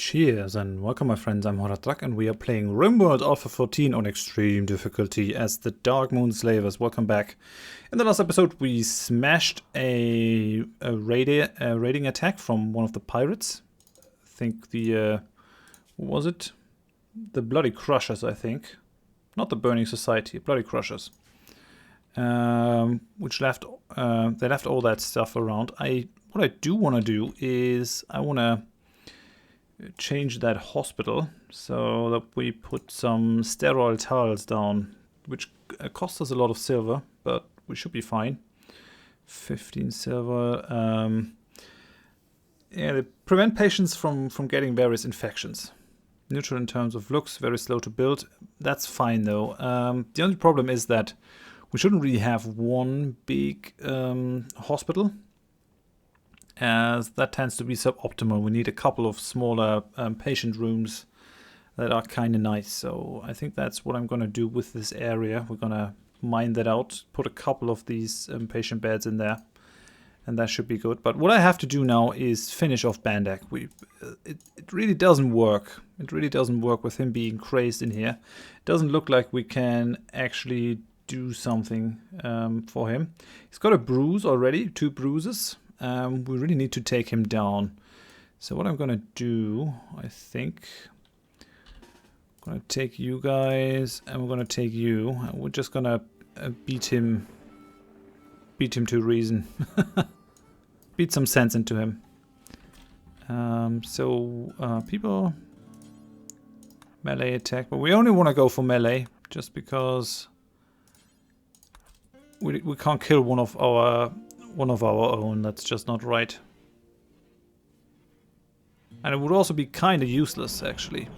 Cheers and welcome my friends, I'm Horath and we are playing Rimworld Alpha 14 on extreme difficulty as the Darkmoon Slavers. Welcome back. In the last episode we smashed a raiding attack from one of the pirates. I think the, what was it? The Bloody Crushers, I think. Not the Burning Society, Bloody Crushers. Which left, they left all that stuff around. What I do want to do is I want to change that hospital so that we put some sterile tiles down, which costs us a lot of silver, but we should be fine. 15 silver. Yeah, they prevent patients from getting various infections. Neutral in terms of looks, very slow to build. That's fine though. The only problem is that we shouldn't really have one big hospital, as that tends to be suboptimal. We need a couple of smaller patient rooms that are kind of nice. So I think that's what I'm going to do with this area. We're going to mine that out, put a couple of these patient beds in there, and that should be good. But what I have to do now is finish off Bandak. It really doesn't work. It really doesn't work with him being crazed in here. It doesn't look like we can actually do something for him. He's got a bruise already, 2 bruises. We really need to take him down. So what I'm going to do, I think, I'm going to take you guys, and we're going to take you. And we're just going to beat him to reason. Beat some sense into him. People, melee attack, but we only want to go for melee, just because we can't kill one of our own. That's just not right. And it would also be kind of useless, actually.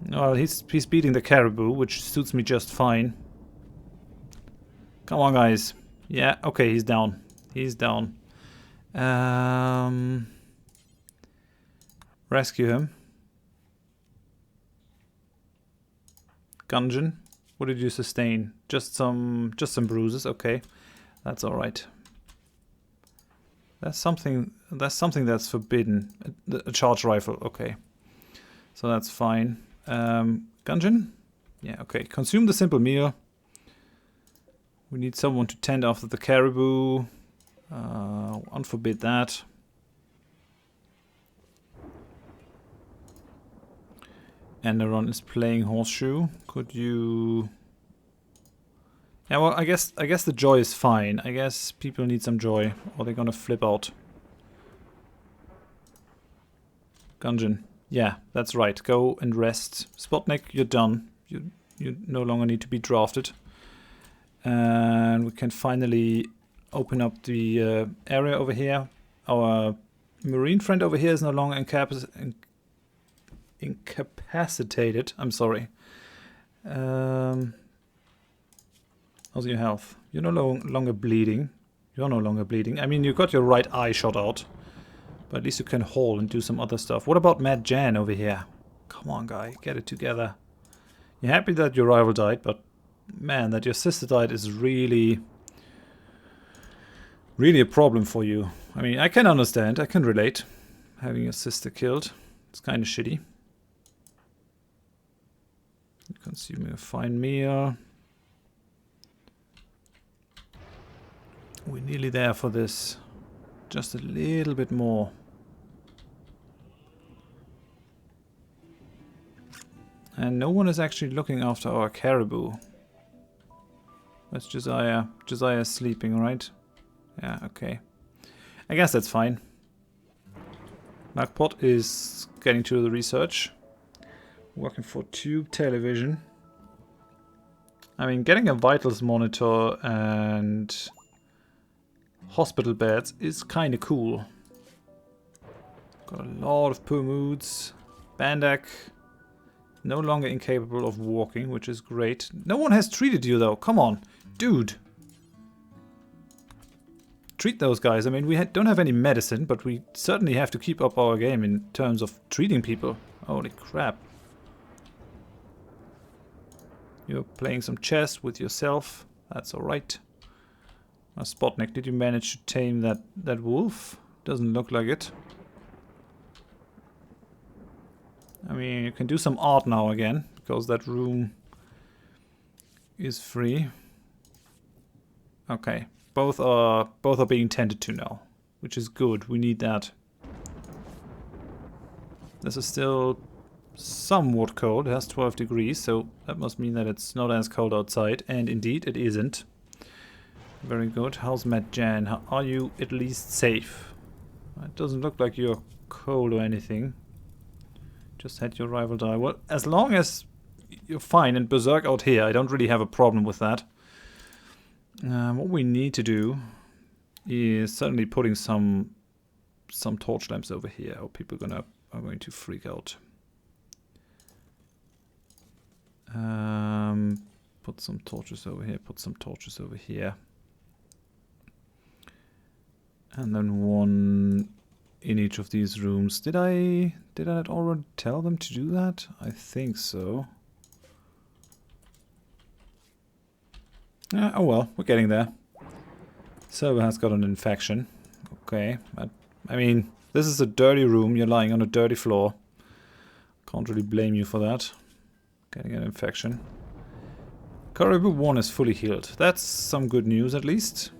Well, he's beating the Caribou, which suits me just fine. Come on, guys. Yeah, okay, he's down. He's down. Rescue him. Gungeon. What did you sustain? Just some bruises, okay. That's all right. That's something that's forbidden. A charge rifle, okay. So that's fine. Gungeon? Yeah, okay. Consume the simple meal. We need someone to tend after the Caribou. Unforbid that. Enderon is playing horseshoe. Could you... Yeah, well, I guess the joy is fine. I guess people need some joy, or they're gonna flip out. Gungeon. Yeah, that's right. Go and rest. Spotnik, you're done. You no longer need to be drafted. And we can finally open up the area over here. Our marine friend over here is no longer incapacitated. I'm sorry. How's your health? You're no longer bleeding. You're no longer bleeding. I mean, you got your right eye shot out. But at least you can haul and do some other stuff. What about Mad Jan over here? Come on, guy. Get it together. You're happy that your rival died, but man, that your sister died is really a problem for you. I mean, I can understand. I can relate. Having your sister killed. It's kind of shitty. Consuming a fine meal. We're nearly there for this. Just a little bit more. And no one is actually looking after our Caribou. That's Josiah. Josiah's sleeping, right? Yeah, okay. I guess that's fine. Magpot is getting to the research. Working for Tube Television. I mean, getting a vitals monitor and hospital beds is kind of cool. Got a lot of poor moods. Bandak, no longer incapable of walking, which is great. No one has treated you though. Come on, dude. Treat those guys. I mean, we don't have any medicine, but we certainly have to keep up our game in terms of treating people. Holy crap. You're playing some chess with yourself. That's alright. Spotnik, did you manage to tame that wolf? Doesn't look like it. I mean, you can do some art now again, because that room is free. Okay, both are being tended to now, which is good. We need that. This is still somewhat cold. It has 12 degrees, so that must mean that it's not as cold outside. And indeed, it isn't. Very good. How's Matt Jan? How are you at least safe? It doesn't look like you're cold or anything. Just had your rival die. Well, as long as you're fine and berserk out here, I don't really have a problem with that. What we need to do is certainly putting some torch lamps over here, or people are going to freak out. Put some torches over here. Put some torches over here. And then one in each of these rooms. Did I not already tell them to do that? I think so. Oh well, we're getting there. Server has got an infection. Okay. I mean, this is a dirty room. You're lying on a dirty floor. Can't really blame you for that. Getting an infection. Caribou 1 is fully healed. That's some good news at least.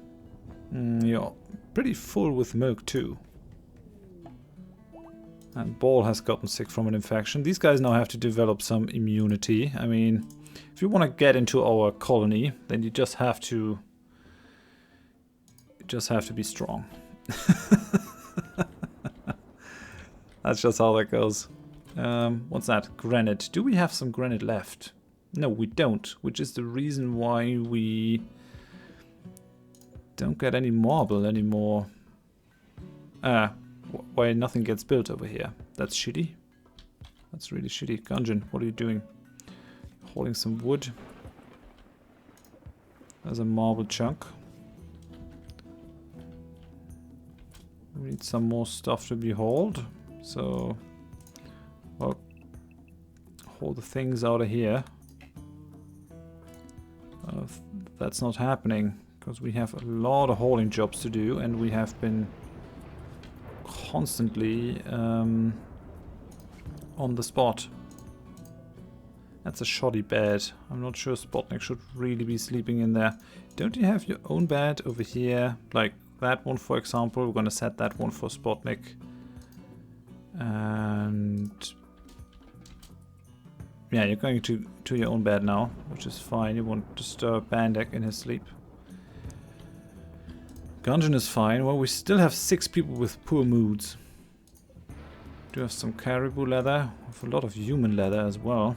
You're pretty full with milk too. And Ball has gotten sick from an infection. These guys now have to develop some immunity. I mean, if you want to get into our colony, then you just have to be strong. That's just how that goes. What's that? Granite. Do we have some granite left? No, we don't, which is the reason why we don't get any marble anymore. Why nothing gets built over here. That's shitty. That's really shitty. Gungeon, what are you doing? Holding some wood. There's a marble chunk. We need some more stuff to be hauled. So, well, haul the things out of here. That's not happening because we have a lot of hauling jobs to do, and we have been constantly on the spot. That's a shoddy bed. I'm not sure Spotnik should really be sleeping in there. Don't you have your own bed over here? Like that one, for example. We're going to set that one for Spotnik. And yeah, you're going to your own bed now, which is fine. You won't disturb Bandek in his sleep. Gungeon is fine. Well, we still have 6 people with poor moods. Do have some caribou leather. We have a lot of human leather as well.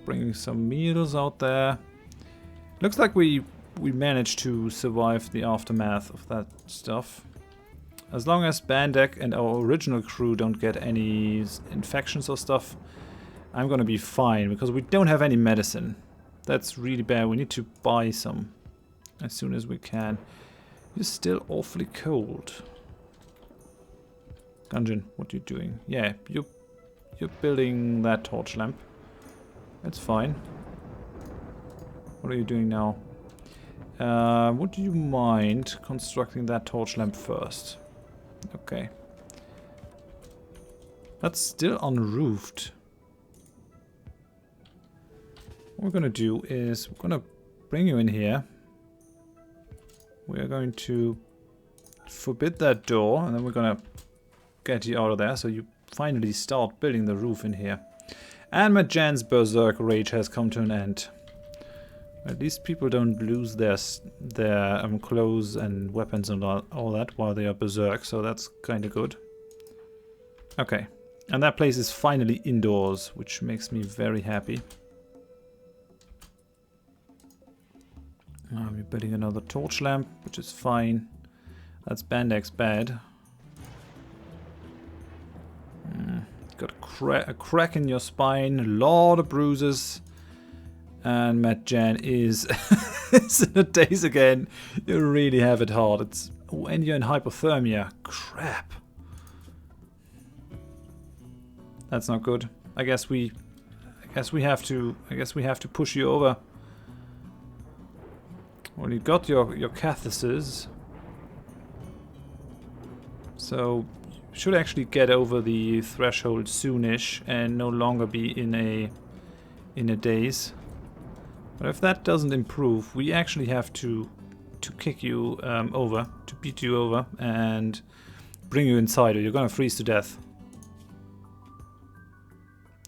Bringing some meals out there. Looks like we managed to survive the aftermath of that stuff. As long as Bandek and our original crew don't get any infections or stuff, I'm gonna be fine, because we don't have any medicine. That's really bad. We need to buy some as soon as we can. You're still awfully cold. Gungeon, what are you doing? Yeah, you're building that torch lamp. That's fine. What are you doing now? Would you mind constructing that torch lamp first? Okay. That's still unroofed. What we're gonna do is we're gonna bring you in here. We are going to forbid that door, and then we're gonna get you out of there so you finally start building the roof in here. And Majan's berserk rage has come to an end. At least people don't lose their clothes and weapons and all that while they are berserk, so that's kind of good. Okay, and that place is finally indoors, which makes me very happy. We're building another torch lamp, which is fine. That's Bandek's bed. Got a crack in your spine, a lot of bruises. And Matt Jan is in a daze again. You really have it hard. It's when you're in hypothermia. Crap. That's not good. I guess we have to push you over. Well, you got your catheters, so should actually get over the threshold soonish and no longer be in a daze. But if that doesn't improve, we actually have to kick you over, to beat you over and bring you inside, or you're gonna freeze to death.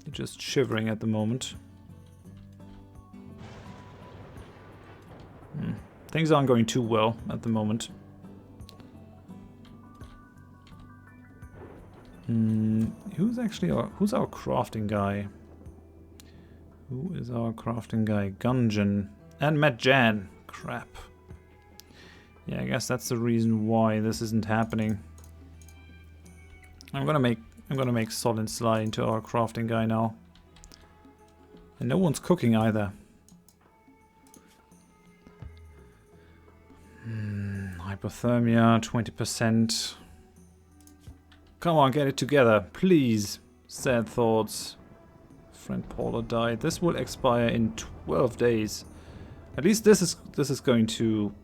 You're just shivering at the moment. Things aren't going too well at the moment. Who's our crafting guy? Who is our crafting guy? Gungeon and Matt Jan. Crap. Yeah, I guess that's the reason why this isn't happening. I'm gonna make Sollin Sly into our crafting guy now. And no one's cooking either. Hypothermia, 20%. Come on, get it together, please. Sad thoughts. Friend Paula died. This will expire in 12 days. At least this is going to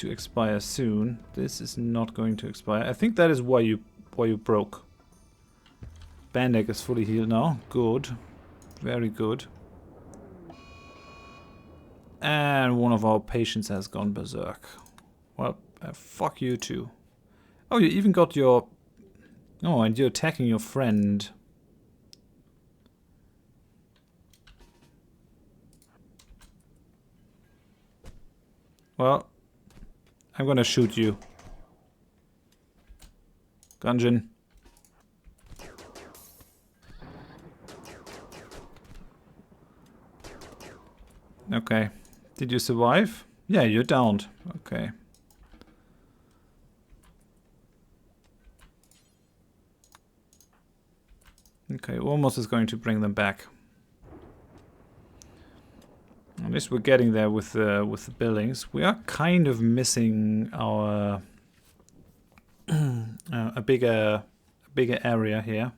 expire soon. This is not going to expire. I think that is why you broke. Bandek is fully healed now. Good. Very good. And one of our patients has gone berserk. Well, fuck you too. Oh, you even got your... Oh, and you're attacking your friend. Well, I'm gonna shoot you. Gungeon. Okay. Did you survive? Yeah, you're downed. Okay. Okay, almost is going to bring them back. At least we're getting there with the buildings. We are kind of missing our a bigger area here.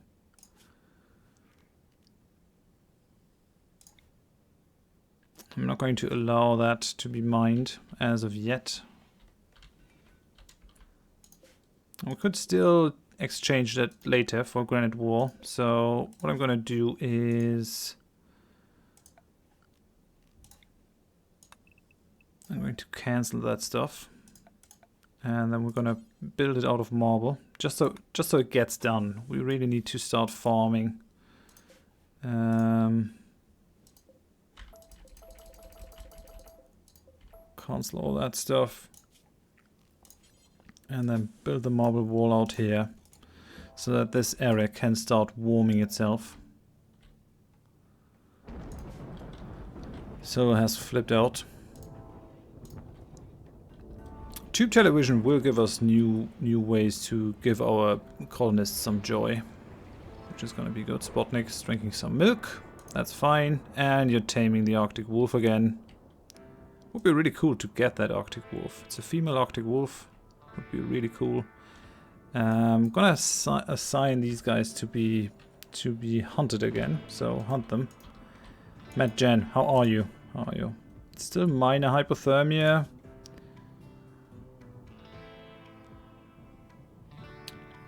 I'm not going to allow that to be mined as of yet. We could still exchange that later for granite wall. So what I'm going to do is I'm going to cancel that stuff, and then we're going to build it out of marble just so it gets done. We really need to start farming. Cancel all that stuff and then build the marble wall out here so that this area can start warming itself. So it has flipped out. Tube television will give us new ways to give our colonists some joy, which is going to be good. Spotnik's drinking some milk. That's fine. And you're taming the Arctic wolf again. Would be really cool to get that Arctic wolf. It's a female Arctic wolf. Would be really cool. I'm gonna assign these guys to be hunted again. So hunt them. Matt Jen, how are you? How are you? Still minor hypothermia.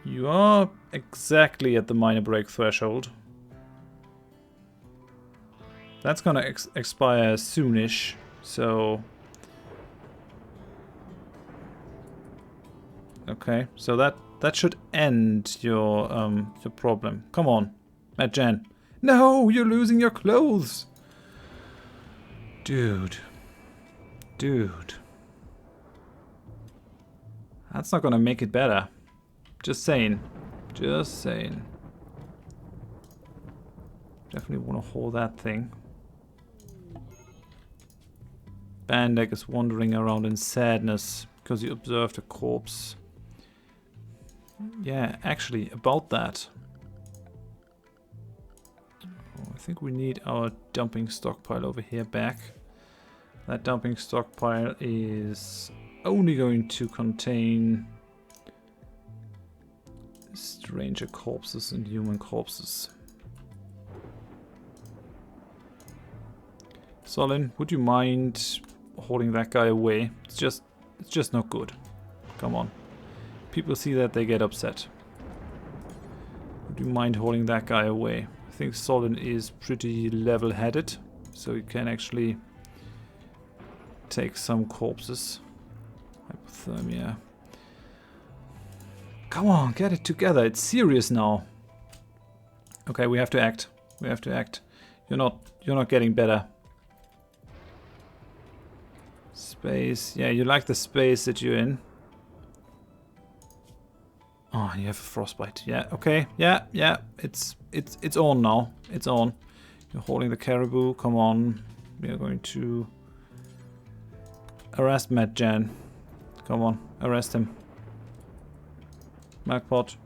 You are exactly at the minor break threshold. That's gonna expire soonish. So, okay, so that should end your problem. Come on, Matt Jan. No, you're losing your clothes, dude. That's not gonna make it better. Just saying. Definitely want to hold that thing. Bandek is wandering around in sadness because he observed a corpse. Yeah, actually, about that. Oh, I think we need our dumping stockpile over here back. That dumping stockpile is only going to contain stranger corpses and human corpses. Sollin, would you mind holding that guy away? It's just not good. Come on. People see that, they get upset. Would you mind holding that guy away? I think Sollin is pretty level-headed, so he can actually take some corpses. Hypothermia. Come on, get it together. It's serious now. Okay, we have to act. We have to act. You're not getting better. Space. Yeah, you like the space that you're in. Oh, you have a frostbite. Yeah, okay. Yeah. It's on now. It's on. You're holding the Caribou. Come on. We are going to arrest Matt Jan. Come on, arrest him. Magpot.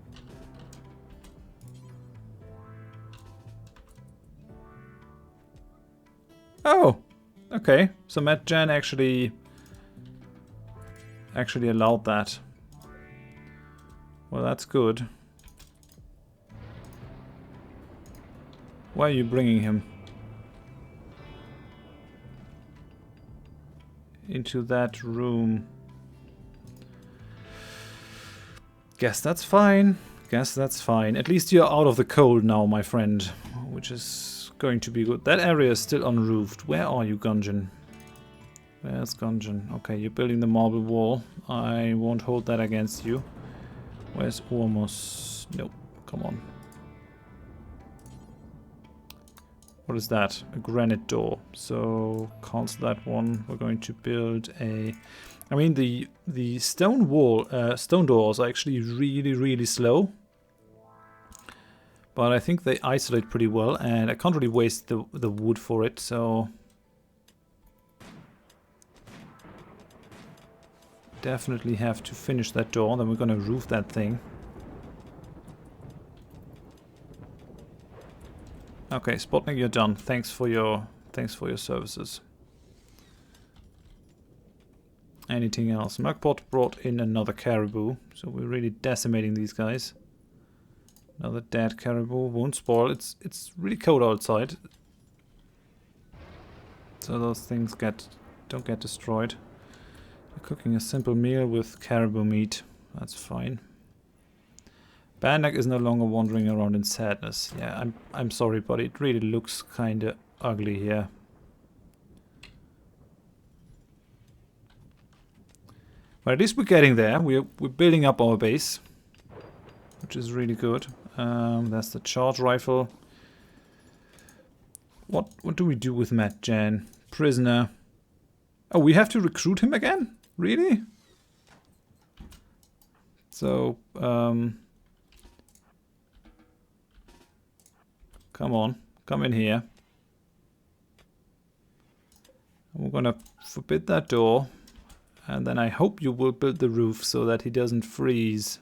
Oh, okay. So Matt Jan actually allowed that. Well, that's good. Why are you bringing him into that room? Guess that's fine. Guess that's fine. At least you're out of the cold now, my friend, which is going to be good. That area is still unroofed. Where are you, Gungeon? Where's Gungeon? Okay, you're building the marble wall. I won't hold that against you. Where's Ormus? Nope. Come on. What is that? A granite door. So cancel that one. We're going to build a... I mean, the stone wall, stone doors are actually really slow. But I think they isolate pretty well, and I can't really waste the wood for it, so... Definitely have to finish that door, then we're gonna roof that thing. Okay, Spotnik, you're done. Thanks for your services. Anything else? Magpot brought in another Caribou, so we're really decimating these guys. Another dead Caribou, won't spoil. It's really cold outside, so those things don't get destroyed. We're cooking a simple meal with Caribou meat. That's fine. Bandak is no longer wandering around in sadness. Yeah, I'm sorry, but it really looks kinda ugly here. But at least we're getting there. We're building up our base, which is really good. That's the charge rifle. What do we do with Matt Jan? Prisoner. Oh, we have to recruit him again? Really? So, come on, come in here. We're gonna forbid that door. And then I hope you will build the roof so that he doesn't freeze.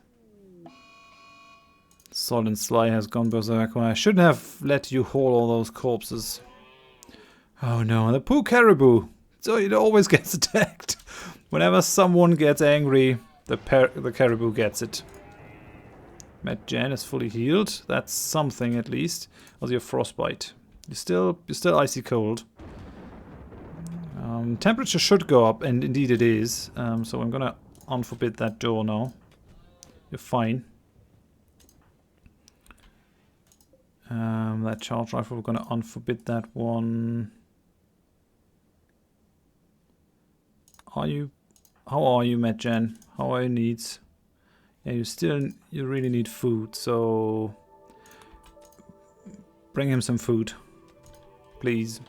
Sollin Sly has gone berserk. I shouldn't have let you haul all those corpses. Oh no, the poor Caribou. So it always gets attacked. Whenever someone gets angry, the Caribou gets it. Matt Jan is fully healed. That's something at least. Also your frostbite. You're still icy cold. Temperature should go up, and indeed it is. So I'm gonna unforbid that door now. You're fine. That charge rifle, we're gonna unforbid that one. How are you, Matt Jan? How are your needs? Yeah, you really need food, so bring him some food, please.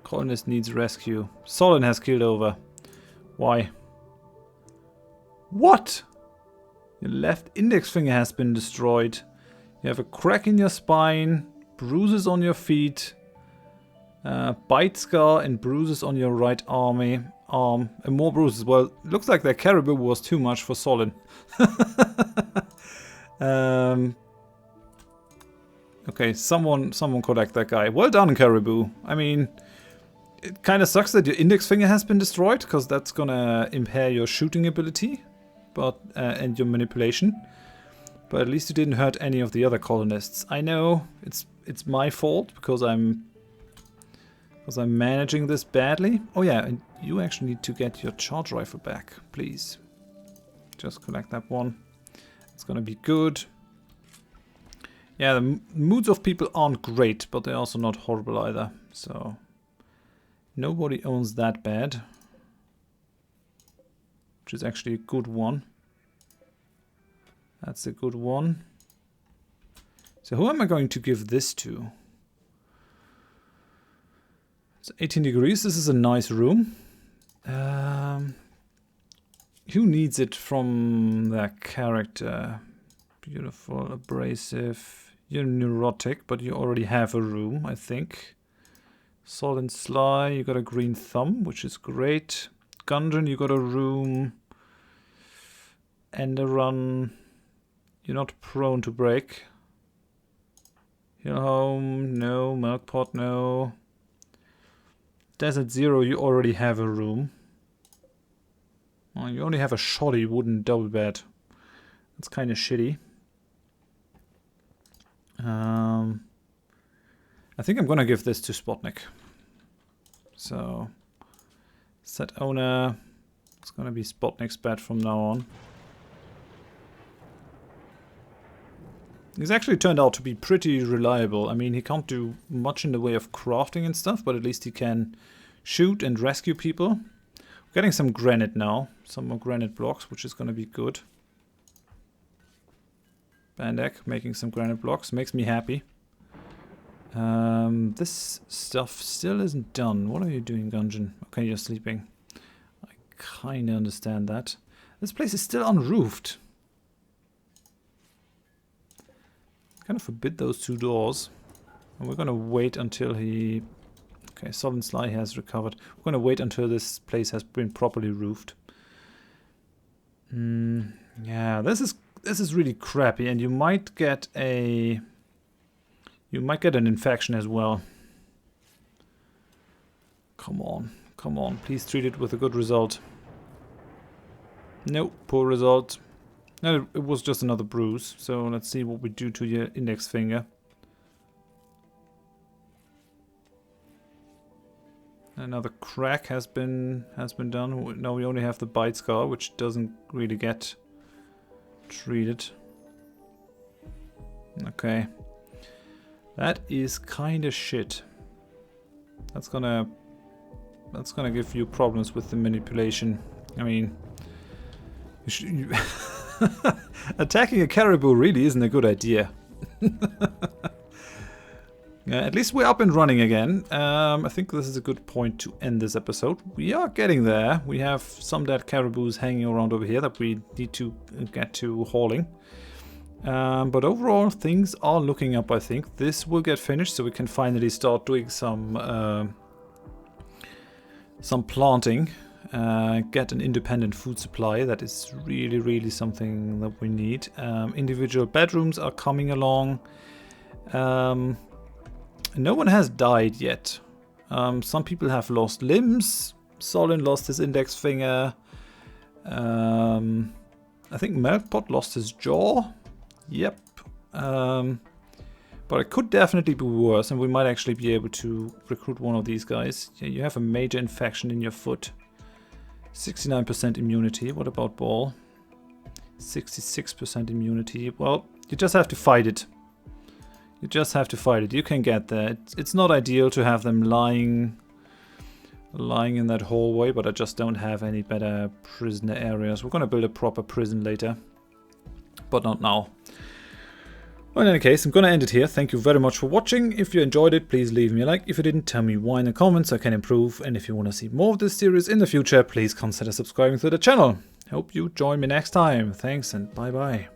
Colonist needs rescue. Sollin has killed over. Why? What? Your left index finger has been destroyed. You have a crack in your spine, bruises on your feet, bite scar and bruises on your right arm, and more bruises. Well, looks like that Caribou was too much for Sollin. Okay, someone collect that guy. Well done, Caribou. I mean, it kind of sucks that your index finger has been destroyed, because that's gonna impair your shooting ability, but and your manipulation. But at least you didn't hurt any of the other colonists. I know it's my fault because I'm managing this badly. Oh yeah, and you actually need to get your charge rifle back, please. Just collect that one. It's gonna be good. Yeah, the moods of people aren't great, but they're also not horrible either. So nobody owns that bad, which is actually a good one. That's a good one. So who am I going to give this to? It's 18 degrees. This is a nice room. Who needs it from that character? Beautiful, abrasive. You're neurotic, but you already have a room, I think. Sollin Sly, you got a green thumb, which is great. Gundren, you got a room. Enderun, you're not prone to break. Hill Home, no. Milkpot, no. Desert Zero, you already have a room. Oh, you only have a shoddy wooden double bed. That's kind of shitty. I think I'm gonna give this to Spotnik. So, set owner. It's gonna be Spotnik's bed from now on. He's actually turned out to be pretty reliable. I mean, he can't do much in the way of crafting and stuff, but at least he can shoot and rescue people. We're getting some granite now. Some more granite blocks, which is going to be good. Bandek making some granite blocks. Makes me happy. This stuff still isn't done. What are you doing, Gungeon? Okay, you're sleeping. I kind of understand that. This place is still unroofed. Kind of forbid those two doors. And we're going to wait until he... Okay, Sollin Sly has recovered. We're going to wait until this place has been properly roofed. Yeah, this is really crappy, and you might get a... You might get an infection as well. Come on, come on. Please treat it with a good result. Nope, poor result. No, it was just another bruise. So let's see what we do to your index finger. Another crack has been done. Now we only have the bite scar, which doesn't really get treated. Okay. That is kind of shit. That's gonna give you problems with the manipulation. I mean, attacking a caribou really isn't a good idea. Yeah, at least we're up and running again. I think this is a good point to end this episode. We are getting there. We have some dead caribous hanging around over here that we need to get to hauling. But overall, things are looking up, I think. This will get finished so we can finally start doing some planting. Get an independent food supply. That is really, really something that we need. Individual bedrooms are coming along. No one has died yet. Some people have lost limbs. Sollin lost his index finger. I think Milkpot lost his jaw. Yep. But it could definitely be worse, and we might actually be able to recruit one of these guys. Yeah, you have a major infection in your foot. 69% immunity. What about Ball? 66% immunity. Well, you just have to fight it. You just have to fight it. You can get there. It's not ideal to have them lying in that hallway, but I just don't have any better prisoner areas. We're going to build a proper prison later, but not now. Well, in any case, I'm going to end it here. Thank you very much for watching. If you enjoyed it, please leave me a like. If you didn't, tell me why in the comments so I can improve. And if you want to see more of this series in the future, please consider subscribing to the channel. Hope you join me next time. Thanks and bye-bye.